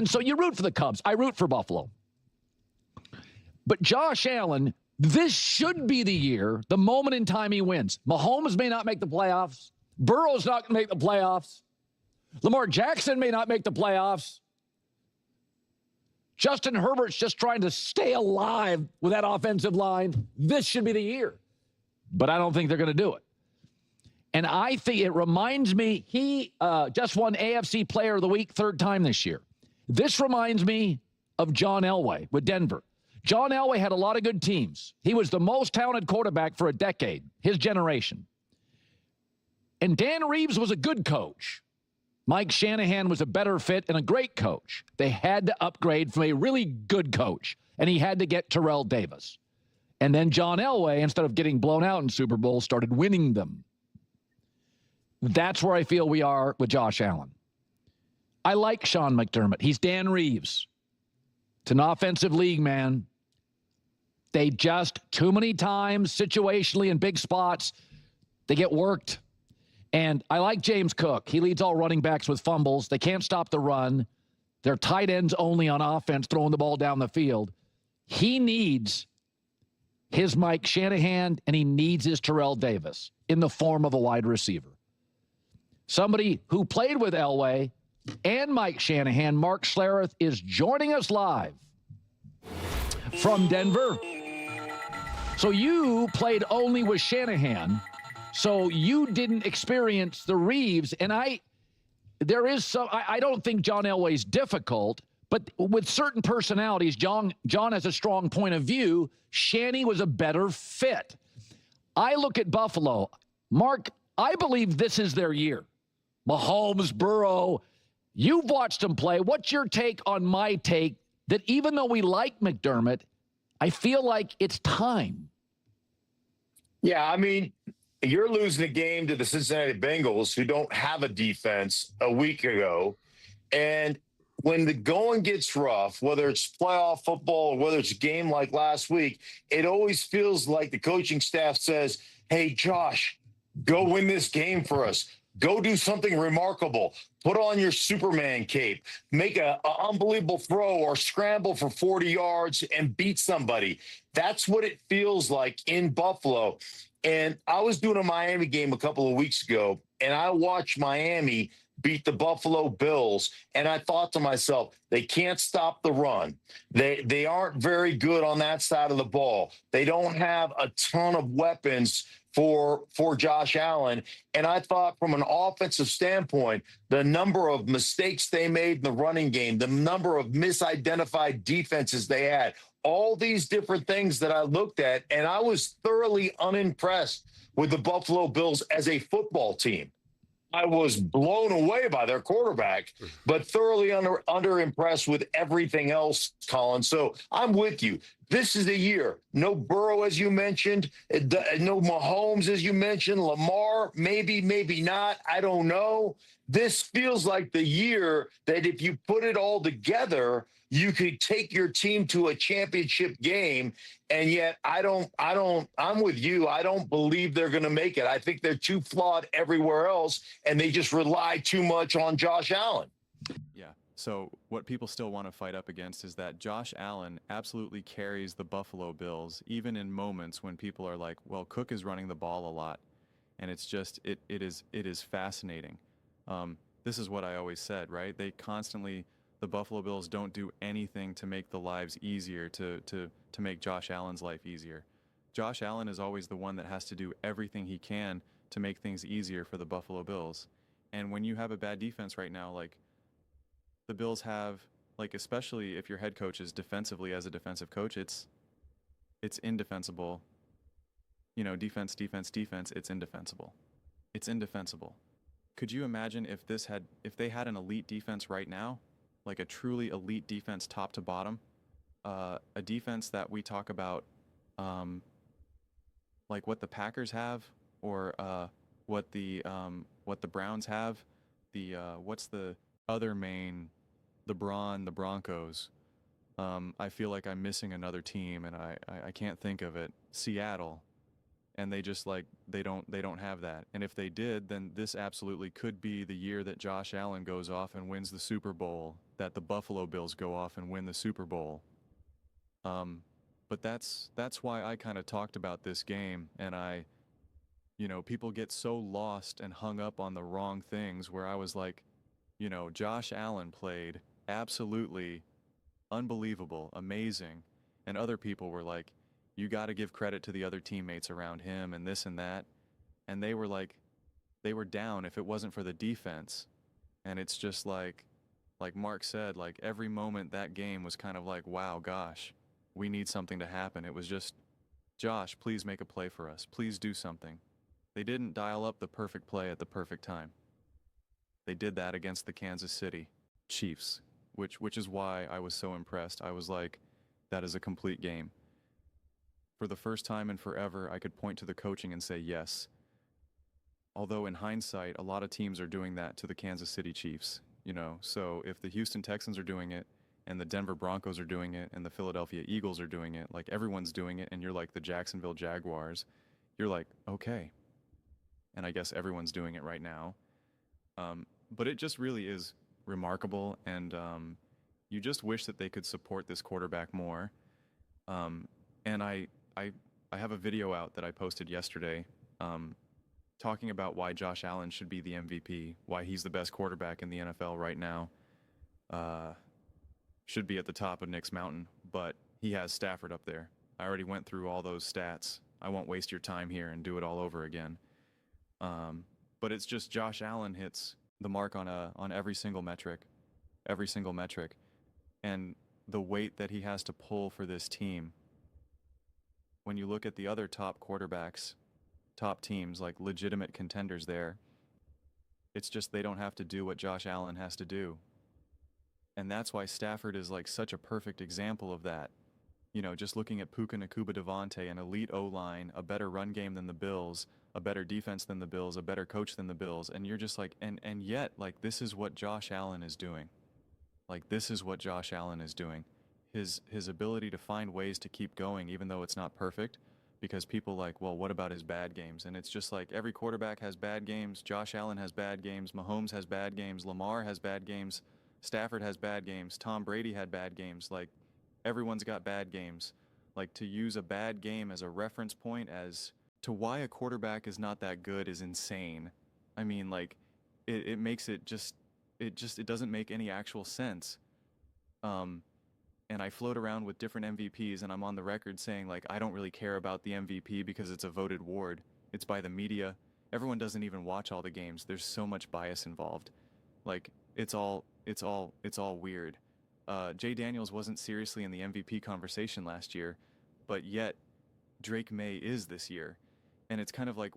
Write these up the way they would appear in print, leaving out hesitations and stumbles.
And so you root for the Cubs. I root for Buffalo. But Josh Allen, this should be the year, the moment in time he wins. Mahomes may not make the playoffs. Burrow's not going to make the playoffs. Lamar Jackson may not make the playoffs. Justin Herbert's just trying to stay alive with that offensive line. This should be the year. But I don't think they're going to do it. And I think it reminds me, he just won AFC Player of the Week 3rd time this year. This reminds me of John Elway with Denver. John Elway had a lot of good teams. He was the most talented quarterback for a decade, his generation. And Dan Reeves was a good coach. Mike Shanahan was a better fit and a great coach. They had to upgrade from a really good coach, and he had to get Terrell Davis. And then John Elway, instead of getting blown out in Super Bowls, started winning them. That's where I feel we are with Josh Allen. I like Sean McDermott. He's Dan Reeves. It's an offensive league, man. They just, too many times, situationally in big spots, they get worked. And I like James Cook. He leads all running backs with fumbles. They can't stop the run. They're tight ends only on offense, throwing the ball down the field. He needs his Mike Shanahan, and he needs his Terrell Davis in the form of a wide receiver. Somebody who played with Elway and Mike Shanahan, Mark Schlereth, is joining us live from Denver. So you played only with Shanahan. So you didn't experience the Reeves, and I don't think John Elway's difficult, but with certain personalities, John has a strong point of view. Shanny was a better fit. I look at Buffalo. Mark, I believe this is their year. Mahomes, Burrow, you've watched them play. What's your take on my take that even though we like McDermott, I feel like it's time? Yeah, I mean, you're losing a game to the Cincinnati Bengals, who don't have a defense, a week ago. And when the going gets rough, whether it's playoff football or whether it's a game like last week, it always feels like the coaching staff says, hey, Josh, go win this game for us. Go do something remarkable. Put on your Superman cape. Make an unbelievable throw or scramble for 40 yards and beat somebody. That's what it feels like in Buffalo. And I was doing a Miami game a couple of weeks ago, and I watched Miami beat the Buffalo Bills, and I thought to myself, they can't stop the run. They aren't very good on that side of the ball. They don't have a ton of weapons for Josh Allen. And I thought from an offensive standpoint, the number of mistakes they made in the running game, the number of misidentified defenses they had, all these different things that I looked at, and I was thoroughly unimpressed with the Buffalo Bills as a football team. I was blown away by their quarterback, but thoroughly under-impressed with everything else, Colin. So I'm with you. This is the year. No Burrow, as you mentioned. No Mahomes, as you mentioned. Lamar, maybe, maybe not. I don't know. This feels like the year that if you put it all together, you could take your team to a championship game. And yet I'm with you. I don't believe they're going to make it. I think they're too flawed everywhere else, and they just rely too much on Josh Allen. Yeah. So what people still want to fight up against is that Josh Allen absolutely carries the Buffalo Bills, even in moments when people are like, well, Cook is running the ball a lot. And it's just, it is fascinating. This is what I always said, right? The Buffalo Bills don't do anything to make the lives easier, to make Josh Allen's life easier. Josh Allen is always the one that has to do everything he can to make things easier for the Buffalo Bills. And when you have a bad defense right now, like the Bills have, like, especially if your head coach is defensively as a defensive coach, it's indefensible. You know, defense, it's indefensible. It's indefensible. Could you imagine if they had an elite defense right now? Like a truly elite defense top to bottom, a defense that we talk about like what the Packers have, or what the Browns have, what's the other main, the Broncos. I feel like I'm missing another team, and I can't think of it. Seattle. And they just like they don't have that. And if they did, then this absolutely could be the year that Josh Allen goes off and wins the Super Bowl, that the Buffalo Bills go off and win the Super Bowl. But that's why I kind of talked about this game, and people get so lost and hung up on the wrong things, where I was like, Josh Allen played absolutely unbelievable, amazing, and other people were like, you got to give credit to the other teammates around him and this and that, and they were like, they were down if it wasn't for the defense. And it's just like Mark said, like every moment that game was kind of like, wow, gosh, we need something to happen. It was just, Josh, please make a play for us, please do something. They didn't dial up the perfect play at the perfect time. They did that against the Kansas City Chiefs, which is why I was so impressed. I was like, that is a complete game. For the first time in forever, I could point to the coaching and say yes. Although in hindsight, a lot of teams are doing that to the Kansas City Chiefs, So if the Houston Texans are doing it, and the Denver Broncos are doing it, and the Philadelphia Eagles are doing it, like everyone's doing it, and you're like the Jacksonville Jaguars, you're like, okay. And I guess everyone's doing it right now. But it just really is remarkable, and you just wish that they could support this quarterback more. And I have a video out that I posted yesterday, talking about why Josh Allen should be the MVP, why he's the best quarterback in the NFL right now. Should be at the top of Nick's mountain, but he has Stafford up there. I already went through all those stats. I won't waste your time here and do it all over again. But it's just Josh Allen hits the mark on every single metric, and the weight that he has to pull for this team. When you look at the other top quarterbacks, top teams, like legitimate contenders there, it's just they don't have to do what Josh Allen has to do. And that's why Stafford is like such a perfect example of that. Just looking at Puka Nacua Devontae, an elite O-line, a better run game than the Bills, a better defense than the Bills, a better coach than the Bills, and you're just like, and yet, like, this is what Josh Allen is doing. Like, this is what Josh Allen is doing. His ability to find ways to keep going, even though it's not perfect, because people like, well, what about his bad games? And it's just like every quarterback has bad games. Josh Allen has bad games. Mahomes has bad games. Lamar has bad games. Stafford has bad games. Tom Brady had bad games. Like, everyone's got bad games. Like, to use a bad game as a reference point as to why a quarterback is not that good is insane. I mean, like, it makes it doesn't make any actual sense. And I float around with different MVPs, and I'm on the record saying, like, I don't really care about the MVP because it's a voted award. It's by the media. Everyone doesn't even watch all the games. There's so much bias involved. Like, it's all weird. Jay Daniels wasn't seriously in the MVP conversation last year, but yet Drake May is this year. And it's kind of like,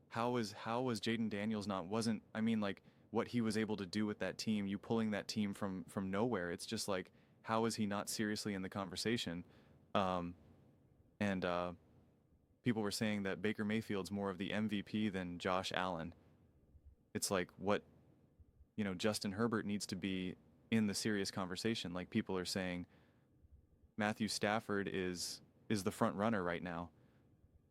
how was Jaden Daniels like, what he was able to do with that team, you pulling that team from nowhere. It's just like, how is he not seriously in the conversation? And people were saying that Baker Mayfield's more of the MVP than Josh Allen. It's like, what, Justin Herbert needs to be in the serious conversation. Like, people are saying Matthew Stafford is the front runner right now.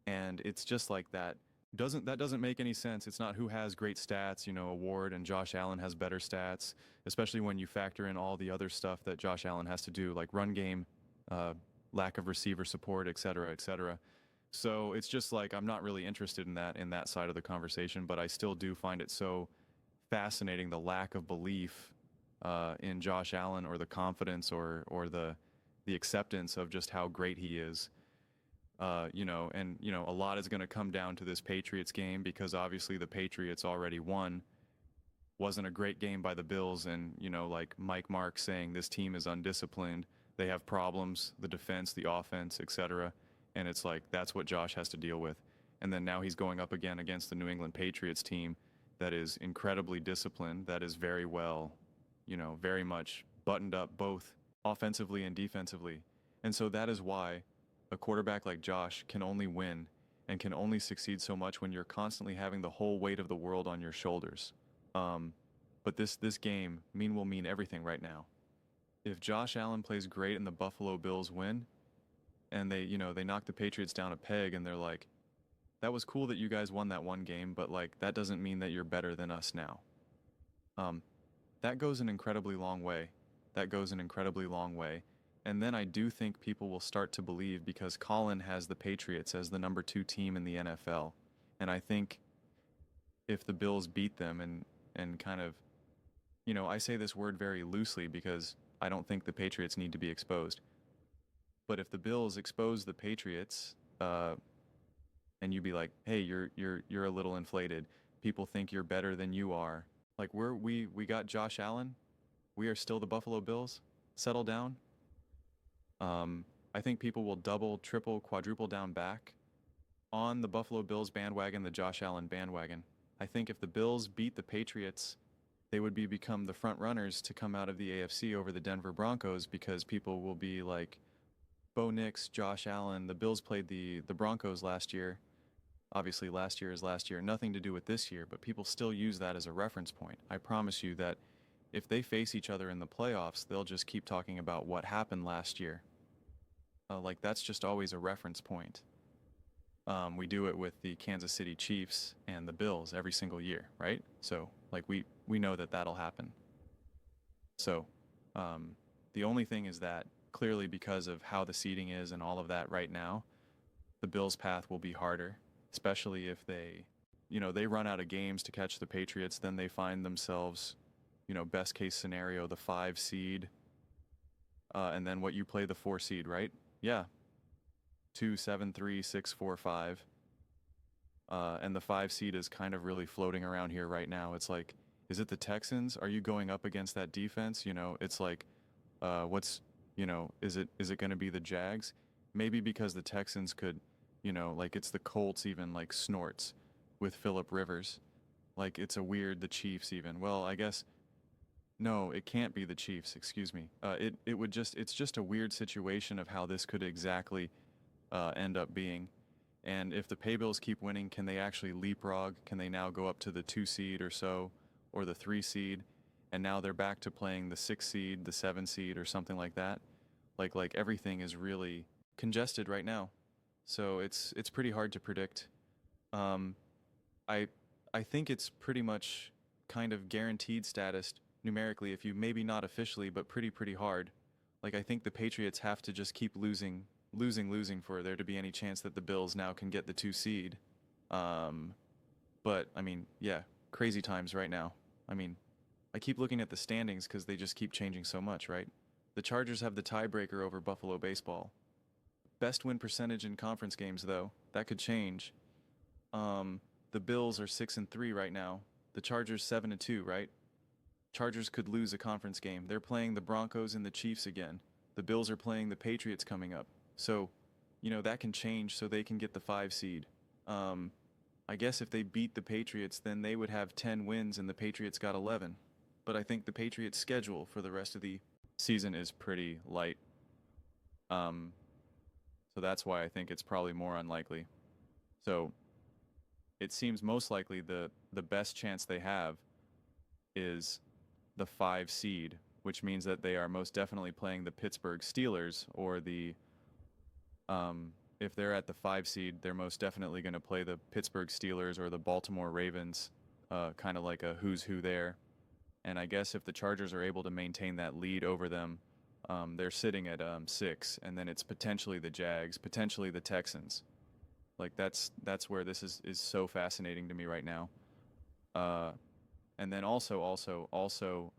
And it's just like that. That doesn't make any sense. It's not who has great stats, award, and Josh Allen has better stats, especially when you factor in all the other stuff that Josh Allen has to do, like run game, lack of receiver support, et cetera, et cetera. So it's just like, I'm not really interested in that side of the conversation, but I still do find it so fascinating, the lack of belief in Josh Allen, or the confidence, or the acceptance of just how great he is. A lot is going to come down to this Patriots game, because obviously the Patriots already won. Wasn't a great game by the Bills, and, like Mike Marks saying, this team is undisciplined. They have problems, the defense, the offense, etc. And it's like, that's what Josh has to deal with. And then now he's going up again against the New England Patriots team that is incredibly disciplined, that is very well, very much buttoned up, both offensively and defensively. And so that is why a quarterback like Josh can only win and can only succeed so much when you're constantly having the whole weight of the world on your shoulders. But this game will mean everything right now. If Josh Allen plays great and the Buffalo Bills win, and they, they knocked the Patriots down a peg, and they're like, that was cool that you guys won that one game, but like that doesn't mean that you're better than us now. That goes an incredibly long way. That goes an incredibly long way. And then I do think people will start to believe, because Colin has the Patriots as the number 2 team in the NFL. And I think if the Bills beat them and kind of, I say this word very loosely because I don't think the Patriots need to be exposed. But if the Bills expose the Patriots, and you be like, hey, you're a little inflated. People think you're better than you are. Like we got Josh Allen. We are still the Buffalo Bills. Settle down. I think people will double, triple, quadruple down back on the Buffalo Bills bandwagon, the Josh Allen bandwagon. I think if the Bills beat the Patriots, they would become the front runners to come out of the AFC over the Denver Broncos, because people will be like, Bo Nix, Josh Allen, the Bills played the Broncos last year. Obviously, last year is last year, nothing to do with this year, but people still use that as a reference point. I promise you that if they face each other in the playoffs, they'll just keep talking about what happened last year. Like, that's just always a reference point. We do it with the Kansas City Chiefs and the Bills every single year, right? So, like, we know that that'll happen. So, the only thing is that, clearly because of how the seeding is and all of that right now, the Bills' path will be harder. Especially if they run out of games to catch the Patriots, then they find themselves, best case scenario, the 5 seed. And then what, you play the 4 seed, right? Yeah. 2, 7, 3, 6, 4, 5. And the 5 seed is kind of really floating around here right now. It's like, is it the Texans? Are you going up against that defense? It's like, is it going to be the Jags? Maybe because the Texans could, like it's the Colts even, like snorts with Phillip Rivers. Like it's a weird, the Chiefs even. Well, I guess, no, it can't be the Chiefs, excuse me. It's just a weird situation of how this could exactly end up being. And if the Pay Bills keep winning, can they actually leapfrog? Can they now go up to the 2 seed or so, or the 3 seed? And now they're back to playing the 6 seed, the 7 seed, or something like that. Like everything is really congested right now. So it's pretty hard to predict. I think it's pretty much kind of guaranteed status numerically, if you maybe not officially, but pretty hard. Like I think the Patriots have to just keep losing for there to be any chance that the Bills now can get the 2 seed. But I mean, yeah, crazy times right now. I mean, I keep looking at the standings because they just keep changing so much, right? The Chargers have the tiebreaker over Buffalo baseball. Best win percentage in conference games, though. That could change. The Bills are 6-3 right now. The Chargers 7-2, right? Chargers could lose a conference game. They're playing the Broncos and the Chiefs again. The Bills are playing the Patriots coming up. So, that can change so they can get the 5 seed. I guess if they beat the Patriots, then they would have 10 wins and the Patriots got 11. But I think the Patriots' schedule for the rest of the season is pretty light. So that's why I think it's probably more unlikely. So it seems most likely the best chance they have is the 5 seed, which means that they are most definitely playing the Pittsburgh Steelers, or the if they're at the 5 seed, they're most definitely going to play the Pittsburgh Steelers or the Baltimore Ravens, kind of like a who's who there. And I guess if the Chargers are able to maintain that lead over them, they're sitting at 6, and then it's potentially the Jags, potentially the Texans. Like that's where this is so fascinating to me right now. And then also,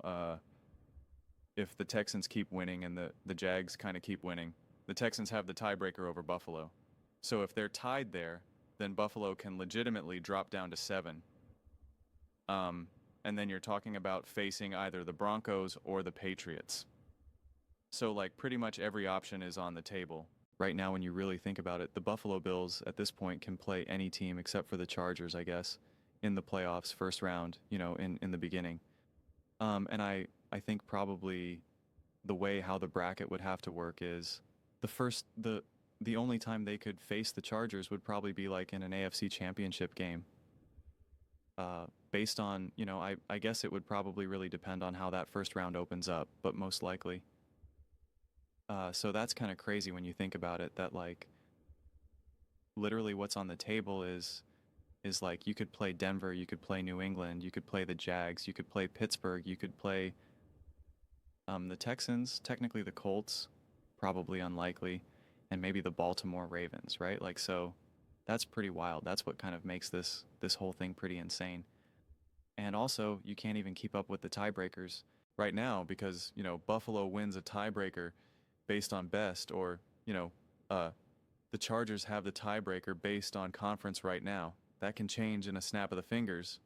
if the Texans keep winning and the Jags kind of keep winning, the Texans have the tiebreaker over Buffalo. So if they're tied there, then Buffalo can legitimately drop down to 7. And then you're talking about facing either the Broncos or the Patriots. So like pretty much every option is on the table. Right now, when you really think about it, the Buffalo Bills at this point can play any team except for the Chargers, I guess, in the playoffs, first round, in the beginning. And I think probably the way how the bracket would have to work is the only time they could face the Chargers would probably be like in an AFC championship game. Based on, I guess it would probably really depend on how that first round opens up, but most likely. So that's kind of crazy when you think about it, that like literally what's on the table is like you could play Denver, you could play New England, you could play the Jags, you could play Pittsburgh, you could play the Texans, technically the Colts, probably unlikely, and maybe the Baltimore Ravens, right? Like, so that's pretty wild. That's what kind of makes this whole thing pretty insane. And also, you can't even keep up with the tiebreakers right now because, you know, Buffalo wins a tiebreaker based on best, or, you know, the Chargers have the tiebreaker based on conference right now. That can change in a snap of the fingers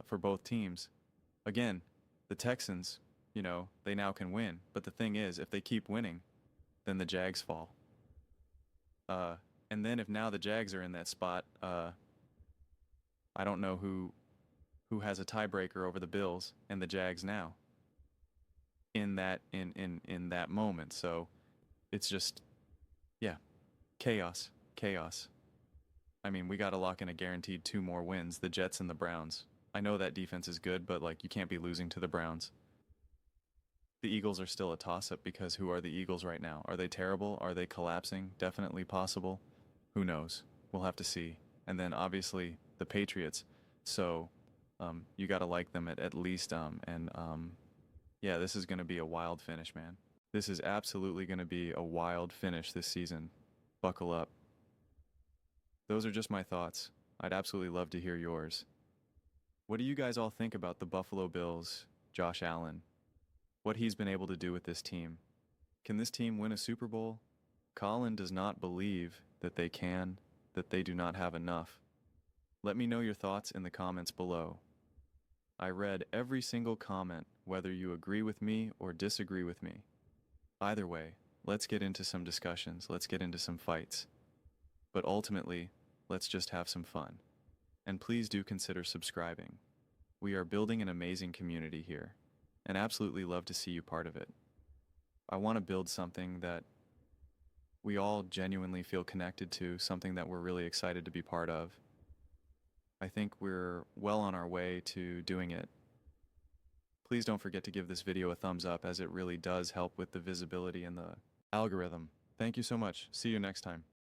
for both teams. Again, the Texans, you know, they now can win. But the thing is, if they keep winning, then the Jags fall. And then if now the Jags are in that spot, I don't know who has a tiebreaker over the Bills and the Jags now in that moment. So it's just, yeah, chaos. I mean, we got to lock in a guaranteed 2 more wins, the Jets and the Browns. I know that defense is good, but like you can't be losing to the Browns. The Eagles are still a toss-up because who are the Eagles right now? Are they terrible? Are they collapsing? Definitely possible. Who knows? We'll have to see. And then obviously the Patriots. So you got to like them at least. Yeah, this is going to be a wild finish, man. This is absolutely going to be a wild finish this season. Buckle up. Those are just my thoughts. I'd absolutely love to hear yours. What do you guys all think about the Buffalo Bills, Josh Allen? What he's been able to do with this team? Can this team win a Super Bowl? Colin does not believe that they can, that they do not have enough. Let me know your thoughts in the comments below. I read every single comment, whether you agree with me or disagree with me. Either way, let's get into some discussions, let's get into some fights. But ultimately, let's just have some fun. And please do consider subscribing. We are building an amazing community here, and absolutely love to see you part of it. I want to build something that we all genuinely feel connected to, something that we're really excited to be part of. I think we're well on our way to doing it. Please don't forget to give this video a thumbs up, as it really does help with the visibility and the algorithm. Thank you so much. See you next time.